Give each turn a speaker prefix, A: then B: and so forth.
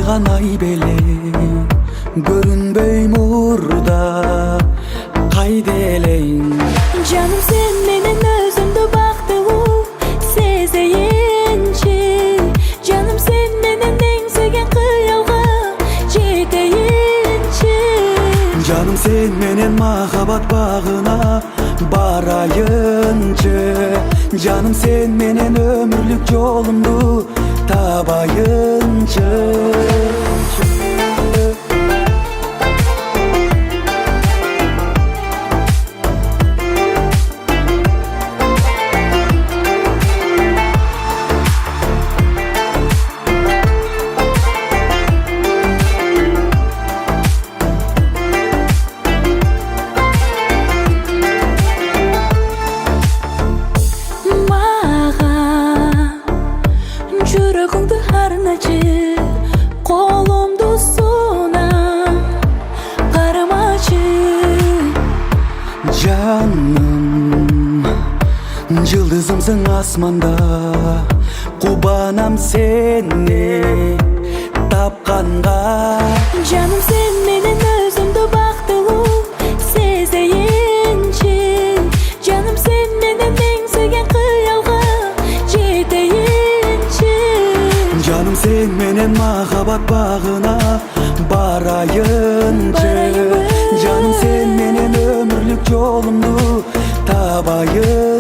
A: Кайган ай беле көрүнбөй мурда кайда элең?
B: Canım sen менен өзүмдү бактылуу сезейинчи. Canım sen менен эң сүйгөн кыялга жетейинчи.
A: Жаным сен менен махаббат багына барайынчы. Жаным сен менен өмүрлүк жолумду табайынчы.
B: Жүрөгүңдү арначы, колумду сунам, карамачы.
A: Жаным, жылдызымсың асманда, кубанам сени тапканга.
B: Жаным sen менен өзүмдү бактылуу сезейинчи. Жаным sen менен эң сүйгөн кыялга жетейинчи.
A: Жаным сен менен махаббат багына барайынчы. Жаным сен менен өмүрлүк жолумду табайынчы.